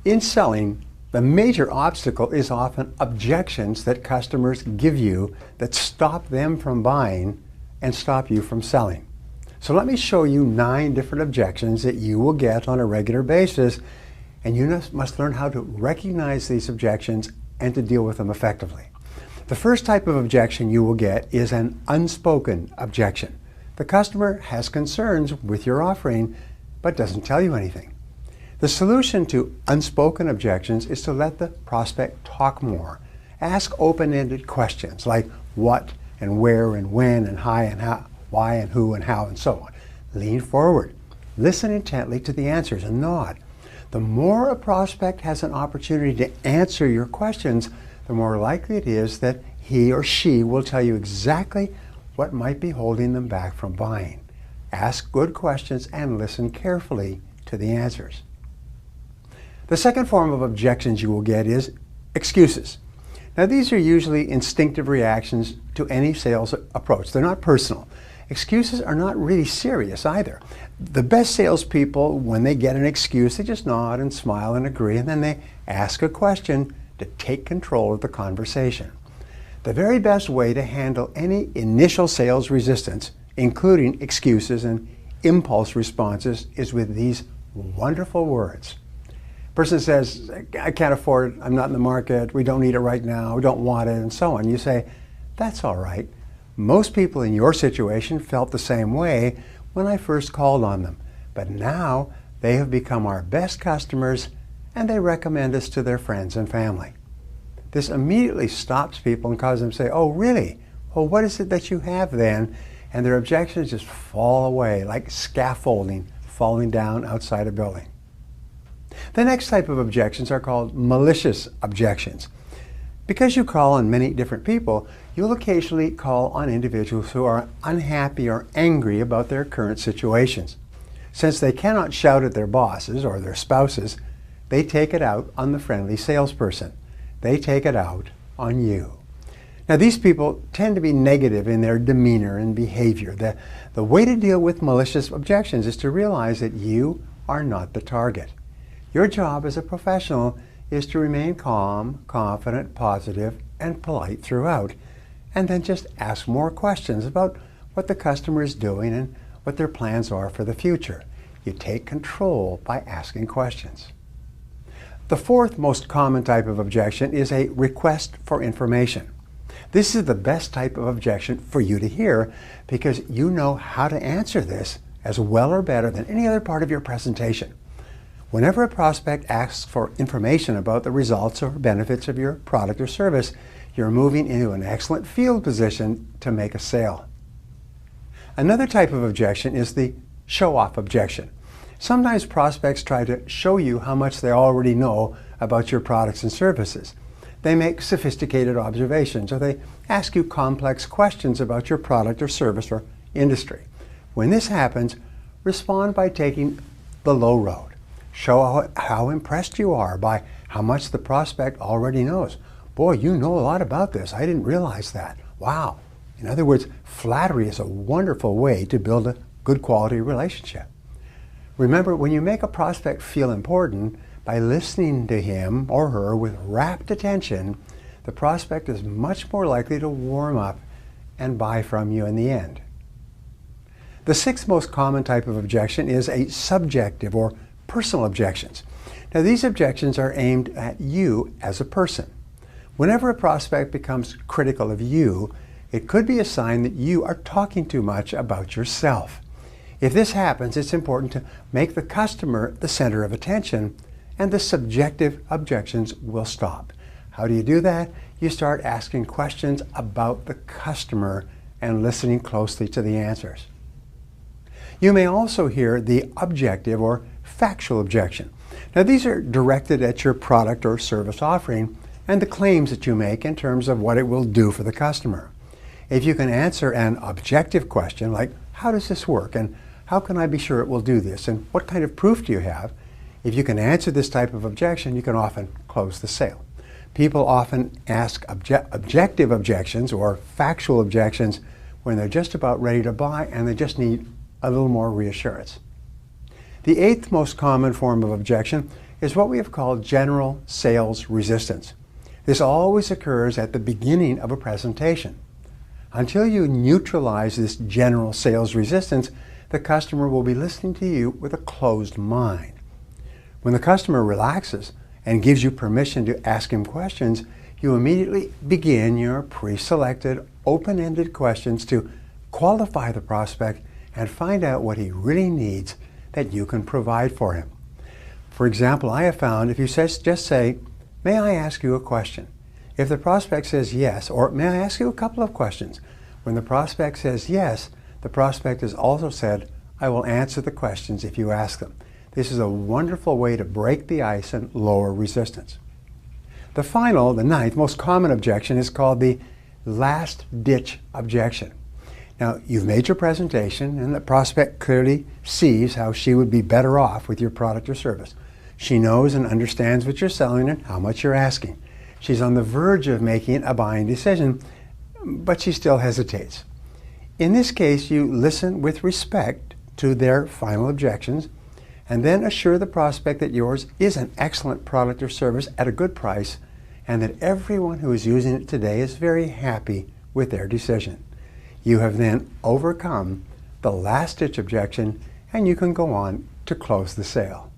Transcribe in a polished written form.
In selling, the major obstacle is often objections that customers give you that stop them from buying and stop you from selling. So let me show you 9 different objections that you will get on a regular basis, and you must learn how to recognize these objections and to deal with them effectively. The first type of objection you will get is an unspoken objection. The customer has concerns with your offering but doesn't tell you anything. The solution to unspoken objections is to let the prospect talk more. Ask open-ended questions like what and where and when and how and how, why and who and how and so on. Lean forward. Listen intently to the answers and nod. The more a prospect has an opportunity to answer your questions, the more likely it is that he or she will tell you exactly what might be holding them back from buying. Ask good questions and listen carefully to the answers. The second form of objections you will get is excuses. Now, these are usually instinctive reactions to any sales approach. They're not personal. Excuses are not really serious either. The best salespeople, when they get an excuse, they just nod and smile and agree, and then they ask a question to take control of the conversation. The very best way to handle any initial sales resistance, including excuses and impulse responses, is with these wonderful words. Person says, I can't afford it, I'm not in the market, we don't need it right now, we don't want it, and so on. You say, that's all right. Most people in your situation felt the same way when I first called on them, but now they have become our best customers and they recommend us to their friends and family. This immediately stops people and causes them to say, oh really? Well, what is it that you have then? And their objections just fall away like scaffolding falling down outside a building. The next type of objections are called malicious objections. Because you call on many different people, you'll occasionally call on individuals who are unhappy or angry about their current situations. Since they cannot shout at their bosses or their spouses, they take it out on the friendly salesperson. They take it out on you. Now, these people tend to be negative in their demeanor and behavior. The way to deal with malicious objections is to realize that you are not the target. Your job as a professional is to remain calm, confident, positive, and polite throughout, and then just ask more questions about what the customer is doing and what their plans are for the future. You take control by asking questions. The fourth most common type of objection is a request for information. This is the best type of objection for you to hear because you know how to answer this as well or better than any other part of your presentation. Whenever a prospect asks for information about the results or benefits of your product or service, you're moving into an excellent field position to make a sale. Another type of objection is the show-off objection. Sometimes prospects try to show you how much they already know about your products and services. They make sophisticated observations or they ask you complex questions about your product or service or industry. When this happens, respond by taking the low road. Show how impressed you are by how much the prospect already knows. Boy, you know a lot about this. I didn't realize that. Wow. In other words, flattery is a wonderful way to build a good quality relationship. Remember, when you make a prospect feel important by listening to him or her with rapt attention, the prospect is much more likely to warm up and buy from you in the end. The sixth most common type of objection is a subjective or personal objections. Now, these objections are aimed at you as a person. Whenever a prospect becomes critical of you, it could be a sign that you are talking too much about yourself. If this happens, it's important to make the customer the center of attention, and the subjective objections will stop. How do you do that? You start asking questions about the customer and listening closely to the answers. You may also hear the objective or factual objection. Now, these are directed at your product or service offering and the claims that you make in terms of what it will do for the customer. If you can answer an objective question like, how does this work? And how can I be sure it will do this? And what kind of proof do you have? If you can answer this type of objection, you can often close the sale. People often ask objective objections or factual objections when they're just about ready to buy and they just need a little more reassurance. The eighth most common form of objection is what we have called general sales resistance. This always occurs at the beginning of a presentation. Until you neutralize this general sales resistance, the customer will be listening to you with a closed mind. When the customer relaxes and gives you permission to ask him questions, you immediately begin your pre-selected, open-ended questions to qualify the prospect and find out what he really needs that you can provide for him. For example, I have found if you just say, "May I ask you a question?" If the prospect says yes, or "May I ask you a couple of questions?" When the prospect says yes, the prospect has also said, "I will answer the questions if you ask them." This is a wonderful way to break the ice and lower resistance. The ninth most common objection is called the last-ditch objection. Now, you've made your presentation and the prospect clearly sees how she would be better off with your product or service. She knows and understands what you're selling and how much you're asking. She's on the verge of making a buying decision, but she still hesitates. In this case, you listen with respect to their final objections and then assure the prospect that yours is an excellent product or service at a good price and that everyone who is using it today is very happy with their decision. You have then overcome the last-ditch objection and you can go on to close the sale.